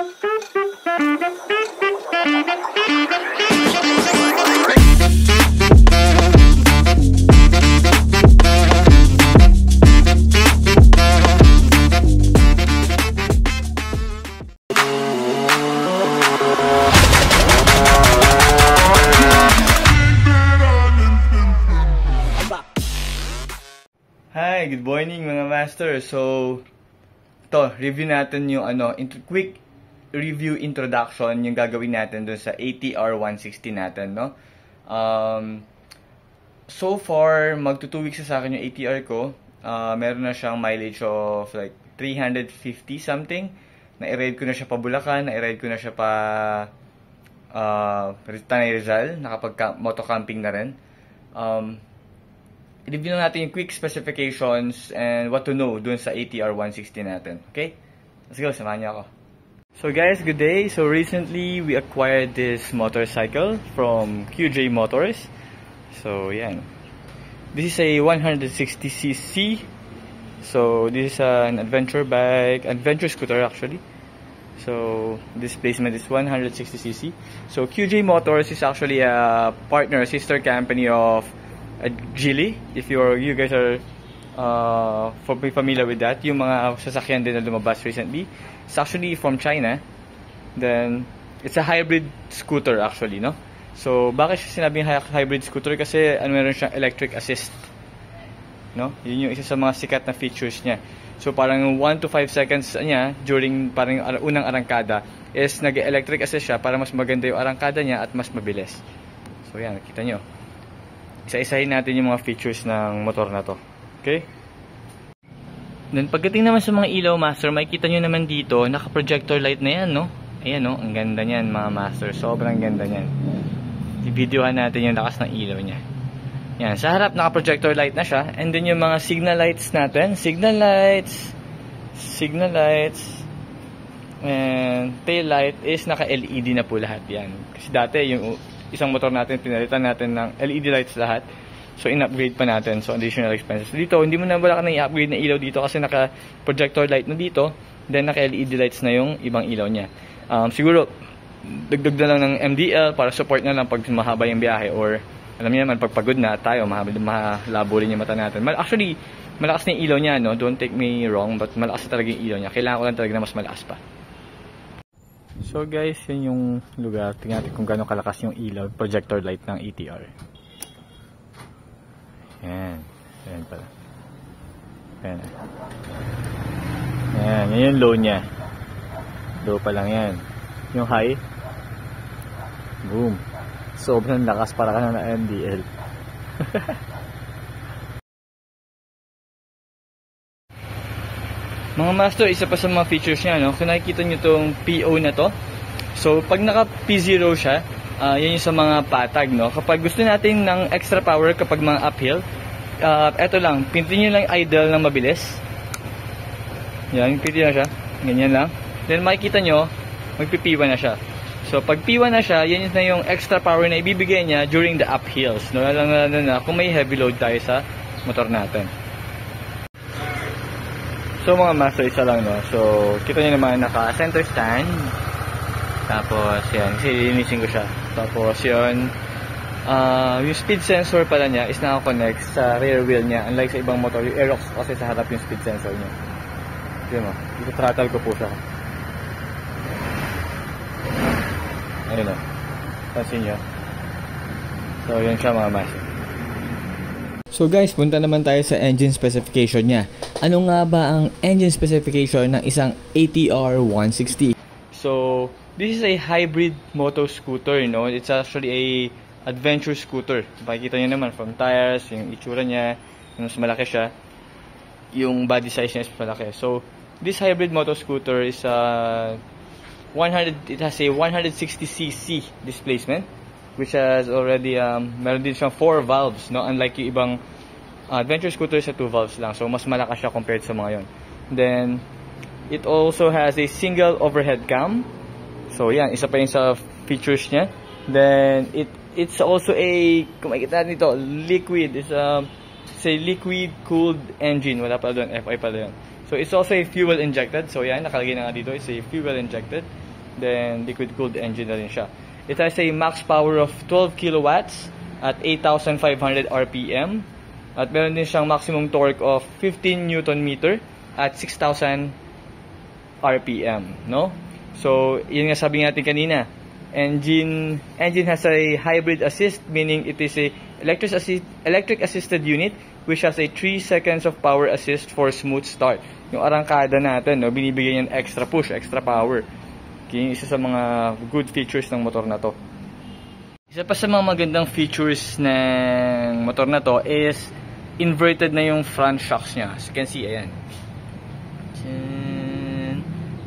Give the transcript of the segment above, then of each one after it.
Hi, good morning mga master. So, review natin yung quick review introduction yung gagawin natin dun sa ATR 160 natin, no? So far, magto 2 weeks na sa akin yung ATR ko. Meron na siyang mileage of like 350 something. Na-ride ko na siya pa Bulacan, na-ride ko na siya pa Tanay Rizal, nakapag-moto-camping na rin. I-review natin yung quick specifications and what to know dun sa ATR 160 natin. Okay? Let's go, samahan niyo ako. So guys, good day. So recently, we acquired this motorcycle from QJ Motors. So, yan. This is a 160cc. So, this is an adventure scooter actually. So, this placement is 160cc. So, QJ Motors is actually a sister company of Geely. If you guys are familiar with that, yung mga sasakyan din na lumabas recently, it's actually from China. Then, it's a hybrid scooter actually, no? So, bakit siya sinabing hybrid scooter? Kasi meron siyang electric assist, no? Yun yung isa sa mga sikat na features niya. So, parang 1 to 5 seconds niya during parang unang arangkada is nag-electric assist siya para mas maganda yung arangkada niya at mas mabilis. So, yan, nakita nyo. Isa-isahin natin yung mga features ng motor na to. Okay? Then, pagdating naman sa mga ilaw, master, makikita nyo naman dito, naka-projector light na yan, no? Ayan, no? Ang ganda niyan, mga master. Sobrang ganda niyan. I-videohan natin yung lakas ng ilaw niya. Yan, sa harap, naka-projector light na siya. And then, yung mga signal lights natin. Signal lights, and tail light is naka-LED na po lahat yan. Kasi dati, yung isang motor natin, pinalitan natin ng LED lights lahat. So, in-upgrade pa natin. So, additional expenses. Dito, hindi mo na wala ka na i-upgrade na ilaw dito kasi naka-projector light na dito. Then, naka-LED lights na yung ibang ilaw niya. Siguro, dagdag na lang ng MDL para support na lang pag mahaba yung biyahe. Or, alam niyo naman, pag pagod na tayo, mahalabo rin yung mata natin. Actually, malakas na yung ilaw niya, no? Don't take me wrong, but malakas na talaga yung ilaw niya. Kailangan ko lang talaga na mas malakas pa. So guys, yun yung lugar. Tingnan natin kung gaano kalakas yung ilaw, projector light ng ATR. Yan. Yan pala. Yan. Yan. Yan yung low niya. Low pa lang yan. Yung high. Boom. Sobrang lakas para ka na MDL. Mga master, isa pa sa mga features niya, no? Kung nakikita nyo itong PO na to, so pag naka P0 siya, yan yung sa mga patag, no? Kapag gusto natin ng extra power kapag mga uphill, eto lang, pindutin nyo lang idle ng mabilis. Yan, pindutin na siya, ganyan lang. Then makikita nyo, magpi-P1 na siya. So pag P1 na siya, yan na yung extra power na ibibigay niya during the uphills, no? Lalo na kung may heavy load tayo sa motor natin. So mga master, isa lang, no? So kita nyo naman naka center stand. Tapos yan, linisin ko siya. Tapos yun, yung speed sensor pala niya is naka-connect sa rear wheel niya. Unlike sa ibang motor, yung Aerox kasi sa harap yung speed sensor niya. Yun, no? Dito throttle ko po siya. Ayun, no? Pansin nyo. So yun siya mga master. So guys, punta naman tayo sa engine specification niya. Ano nga ba ang engine specification ng isang ATR 160? So, this is a hybrid moto scooter, you know. It's actually a adventure scooter. Makikita niyo naman from tires, yung itsura niya, mas malaki siya. Yung body size niya is malaki. So, this hybrid moto scooter is it has a 160cc displacement, which has already meron din siyang 4 valves, no? Unlike yung ibang adventure scooter sa 2 valves lang. So mas malakas siya compared sa mga yon. Then it also has a single overhead cam. So yan, isa pa yun sa features niya. Then it's also a, kung makikita natin ito, liquid. It's a liquid cooled engine. Wala pa doon, FI pala yun. So it's also a fuel injected. So yan, nakalagay na nga dito, it's a fuel injected. Then, liquid-cooled engine na rin siya. It has a max power of 12 kilowatts at 8,500 RPM. At meron din siyang maximum torque of 15 Newton meter at 6,000 RPM, no? So, yun nga sabi natin kanina. Engine has a hybrid assist, meaning it is a electric assisted unit which has a 3 seconds of power assist for smooth start. Yung arangkada natin, no, binibigyan yan extra push, extra power. Okay, isa sa mga good features ng motor na to. Isa pa sa mga magandang features ng motor na to is inverted na yung front shocks niya. As you can see, ayan.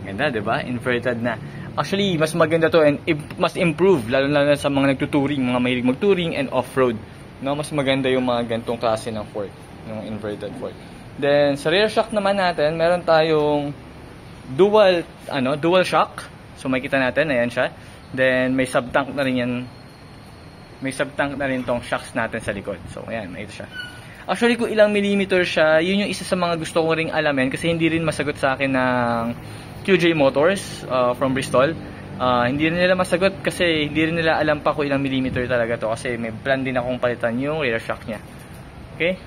Ganda, diba? Inverted na. Actually, mas maganda to and mas improve, lalo na sa mga nagtuturing, mga mahilig magturing and off-road. No, mas maganda yung mga gantong klase ng fork, yung inverted fork. Then, sa rear shock naman natin, meron tayong dual shock. So, makikita natin, ayan siya. Then, may sub-tank na rin yan. May sub-tank na rin tong shocks natin sa likod. So, ayan, ito siya. Actually, kung ilang millimeter siya, yun yung isa sa mga gusto ko ring alamin kasi hindi rin masagot sa akin ng QJ Motors from Bristol. Hindi rin nila masagot kasi hindi rin nila alam pa kung ilang millimeter talaga to kasi may plan din akong palitan yung rear shock niya. Okay?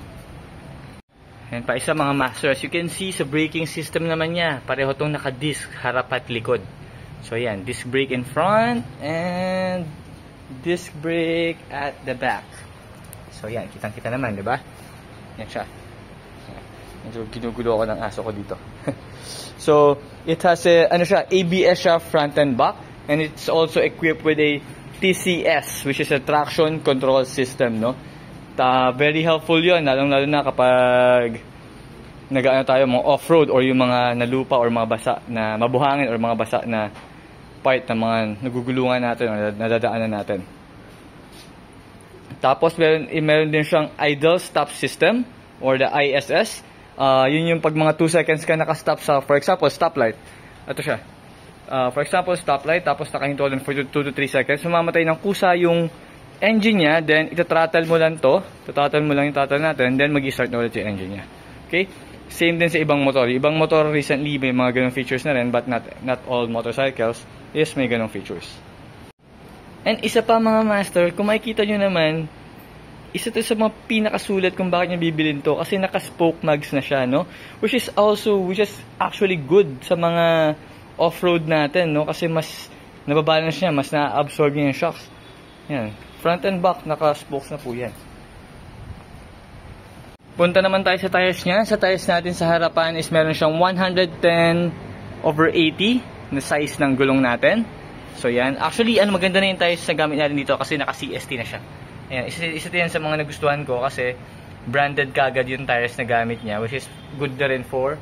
And pa isa mga master, as you can see sa braking system naman niya, pareho tong naka-disc harap at likod. So ayan, disc brake in front and disc brake at the back. So ayan, kitang-kita naman, di ba? Yan siya. Medyo ginugulo ako ng aso ko dito. So, it has a, ABS siya front and back. And it's also equipped with a TCS, which is a traction control system, no? Very helpful yun, lalo na kapag nag-ano tayo, mga off-road or yung mga nalupa or mga basa na mabuhangin or mga basa na part ng mga nagugulungan natin or nadadaanan natin. Tapos, meron din siyang idle stop system or the ISS. Yun yung pag mga 2 seconds ka nakastop sa, for example, stoplight. Ito siya. For example, stoplight, tapos nakahinto lang for 2 to 3 seconds. Mamamatay ng kusa yung engine niya, then itatrottle mo lang to. Itatrottle mo lang yung throttle natin, then mag-i-start na ulit yung engine niya. Okay? Same din sa ibang motor. Ibang motor recently may mga ganong features na rin, but not all motorcycles is may ganong features. And isa pa mga master, kung makikita nyo naman, isa to sa mga pinakasulat kung bakit nyo bibilin to kasi naka-spoke mags na siya, no? Which is actually good sa mga off-road natin, no? Kasi mas nababalance niya, mas na-absorb niya yung shocks. Yan. Front and back, naka-spokes na po yan. Punta naman tayo sa tires niya. Sa tires natin sa harapan is meron siyang 110/80 na size ng gulong natin. So yan. Actually, maganda na yung tires na gamit natin dito kasi naka-CST na siya. Ayan, isa yan sa mga nagustuhan ko kasi branded kagad yung tires na gamit niya, which is good na rin for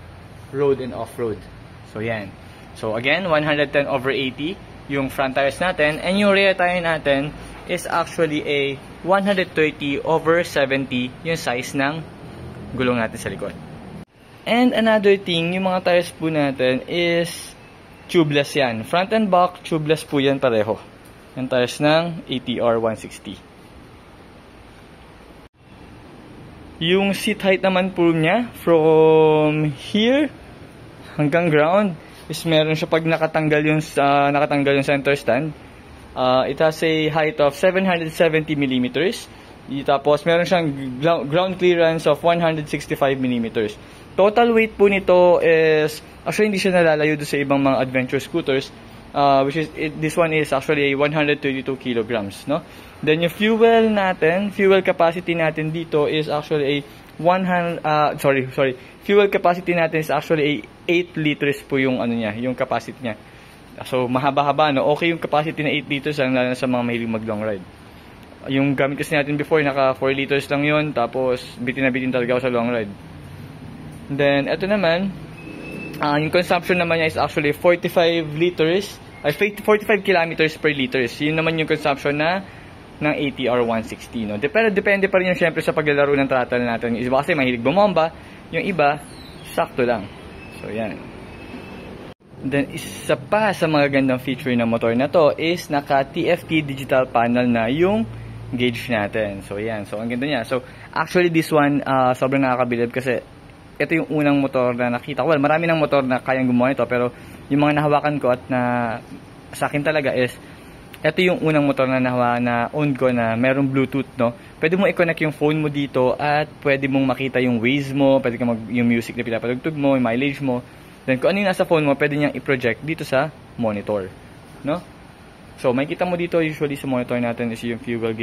road and off-road. So yan. So again, 110/80 yung front tires natin, and yung rear tire natin is actually a 130/70 yung size ng gulong natin sa likod. And another thing, yung mga tires po natin is tubeless yan. Front and back, tubeless po yan pareho. Yung tires ng ATR 160. Yung seat height naman po niya, from here hanggang ground, is meron siya pag nakatanggal yung center stand. It has a height of 770 millimeters. Tapos meron siyang ground clearance of 165 millimeters. Total weight po nito is, actually hindi siya nalalayo doon sa ibang mga adventure scooters, which is, this one is actually 132 kilograms, no? Then yung fuel capacity natin dito is actually a fuel capacity natin is actually a 8 liters po yung yung capacity niya. So mahaba-haba, no? Okay yung capacity na 8 liters lalo na sa mga mahilig mag long ride. Yung gamit kasi natin before, naka 4 liters lang yun, tapos bitin na bitin talaga ako sa long ride. Then ito naman, yung consumption naman niya is actually 45 kilometers per liters. Yun naman yung consumption ng ATR 160, no? Pero depende pa rin yung syempre sa paglalaro ng throttle natin. Yung iba kasi mahilig bumomba, yung iba sakto lang. So yan. Then isa pa sa mga gandang feature ng motor na to is naka TFT digital panel na yung gauge natin. So yan, so ang ganda niya. So actually this one sobrang nakakabilib kasi ito yung unang motor na nakita ko. Well, marami ng motor na kayang gumawa ito, pero yung mga nahawakan ko at sa akin talaga is, ito yung unang motor na own ko na merong Bluetooth, no? Pwede mo i-connect yung phone mo dito at pwede mong makita yung Waze mo, pwede ka yung music na pinapatugtog mo, yung mileage mo. Then kung ano yung nasa phone mo, pwede niyang i-project dito sa monitor, no? So, makikita mo dito usually sa monitor natin is yung fuel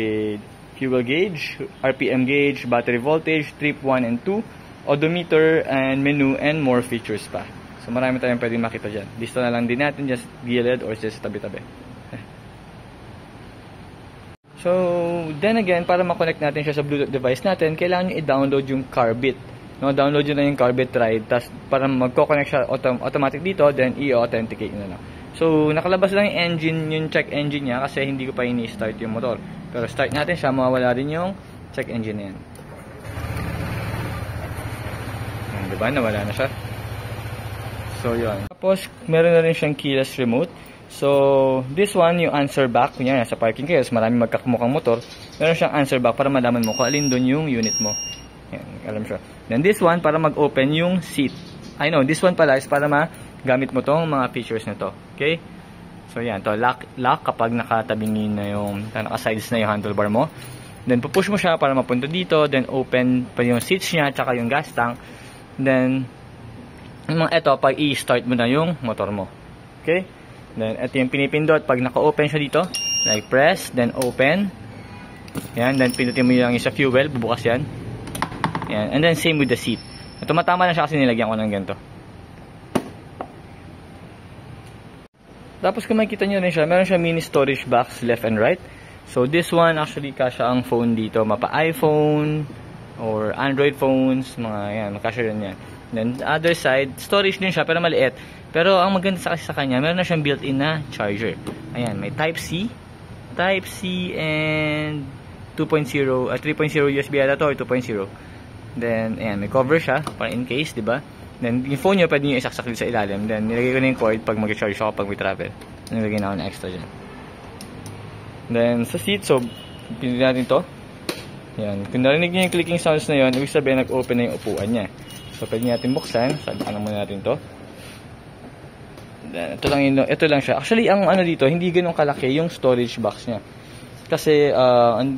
gauge, RPM gauge, battery voltage, trip 1 and 2, odometer, and menu, and more features pa. So, marami tayong pwedeng makita dyan. Lista na lang din natin, just gilid or just tabi-tabi. So, then again, para ma-connect natin siya sa Bluetooth device natin, kailangan nyo i-download yung Carbit. No, download nyo na yung Carbit Ride, tas para magko-connect siya automatic dito, then i-authenticate nyo na lang. So, nakalabas lang yung engine, yung check engine niya, kasi hindi ko pa ini-start yung motor. Pero start natin siya, mawawala din yung check engine na yan. Diba? Nawala na siya. So, yun. Tapos, meron na rin siyang keyless remote. So, this one, yung answer back. Kunyari, nasa parking kayo, maraming magkakmukhang motor. Meron siyang answer back para malaman mo kung alin doon yung unit mo. Yan, alam siya. Then, this one, para mag-open yung seat. I know, this one pala is para magamit mo tong mga features na to. Okay? So, yan. To, lock kapag nakatabingin na yung, naka-sides na yung handlebar mo. Then, pupush mo siya para mapunta dito. Then, open pa yung seats niya, tsaka yung gas tank. Then, ito, pag i-start mo na yung motor mo. Okay? Then, ito yung pinipindot. Pag naka-open siya dito, like press, then open. Yan, then pindutin mo yung sa fuel, bubukas yan. Yan, and then same with the seat. Tumatama na siya kasi nilagyan ko ng ganito. Tapos kung makikita nyo rin siya, meron siya mini storage box left and right. So, this one, actually, kasha ang phone dito. Mapa iPhone, or Android phones, mga yan, makasya rin yan. Then, the other side, storage din siya, pero maliit. Pero, ang maganda kasi sa kanya, meron na siyang built-in na charger. Ayan, may Type-C, and 2.0, 3.0 USB ata to, or 2.0. Then, ayan, may cover siya, para in case, diba? Then, yung phone nyo, pwede nyo isaksak dito sa ilalim. Then, nilagay ko na yung cord pag mag-charge ako pag may travel. Nilagay na ako na extra dyan. Then, sa seat, so, pinili natin to. Yan. Kung narinig niyo yung clicking sounds na yun, ibig sabihin nag-open na yung upuan niya. So, pwede natin buksan. Sabihan muna natin to. Ito lang siya. Actually, ang ano dito, hindi ganun kalaki yung storage box niya. Kasi,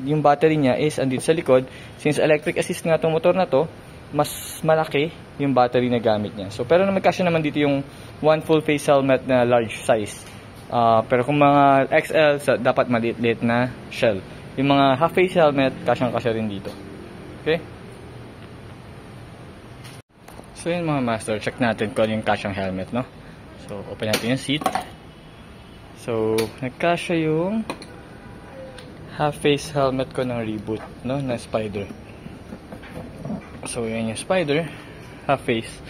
yung battery niya is andito sa likod. Since electric assist nga itong motor na to, mas malaki yung battery na gamit niya. So, pero magkasya naman dito yung one full face helmet na large size. Pero kung mga XL, dapat maliit-liit na shell. Yung mga half-face helmet, kasyang-kasya rin dito. Okay? So, yun mga master. Check natin kung yung kasyang helmet, no? So, open natin yung seat. So, nagkasya yung half-face helmet ko ng Reboot, no? Na Spider. So, yun yung Spider. Half-face.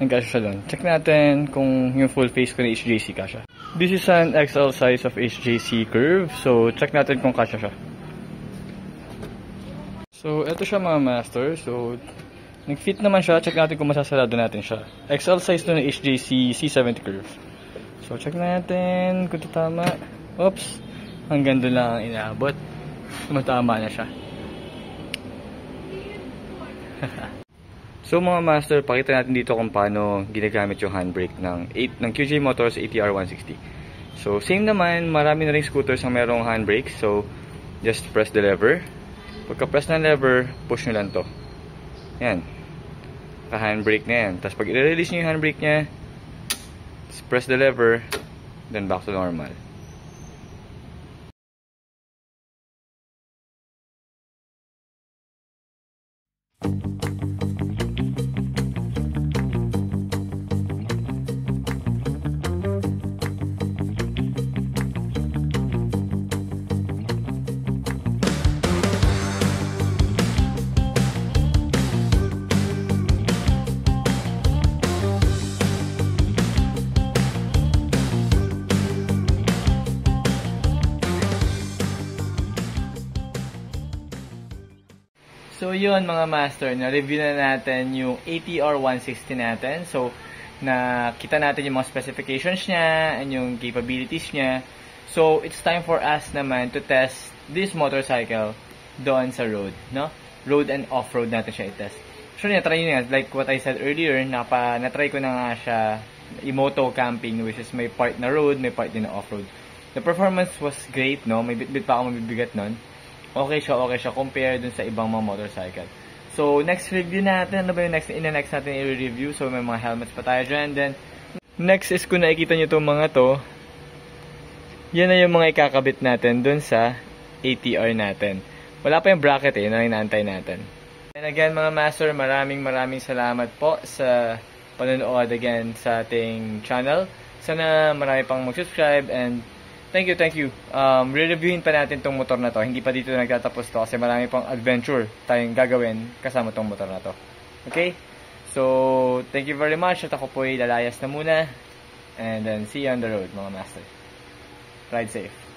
Nagkasya siya doon. Check natin kung yung full face ko na HJC kasya. This is an XL size of HJC curve. So, check natin kung kasya siya. So, ito siya mga master. So, nag-fit naman siya. Check natin kung masasarado natin siya. XL size to ng HJC C70 curve. So, check natin kung tama. Oops. Hanggang doon lang ang inaabot. Tumatama na siya. So, mga master, pakita natin dito kung paano ginagamit yung handbrake ng QJ Motors ATR 160. So, same naman. Marami na rin scooters ang merong handbrake. So, just press the lever. Pagka-press ng lever, push nyo lang to. Yan. Ka-handbrake na yan. Tapos pag i-release nyo yung handbrake niya, press the lever, then back to normal. So, yun mga master, na-review na natin yung ATR 160 natin. So, nakita natin yung mga specifications niya and yung capabilities niya. So, it's time for us naman to test this motorcycle doon sa road, no? Road and off-road natin siya i-test. So, na-try nyo nga, like what I said earlier, na-try ko na nga siya Imoto camping, which is may part na road, may part din na off-road. The performance was great, no? May bit-bit pa ako mabibigat nun. Okay siya compare dun sa ibang mga motorcycle. So, next review natin, ano ba yung next natin i-review? So, may mga helmets pa tayo dyan. Then, next is kung nakikita nyo itong mga to, yan na yung mga ikakabit natin dun sa ATR natin. Wala pa yung bracket yun ang inaantay natin. And again, mga master, maraming salamat po sa panonood again sa ating channel. Sana marami pang mag-subscribe and thank you. Re-reviewin pa natin tong motor na to. Hindi pa dito nagtatapos to kasi marami pang adventure tayong gagawin kasama tong motor na to. Okay? So, thank you very much at ako po ay lalayas na muna. And then, see you on the road, mga master. Ride safe.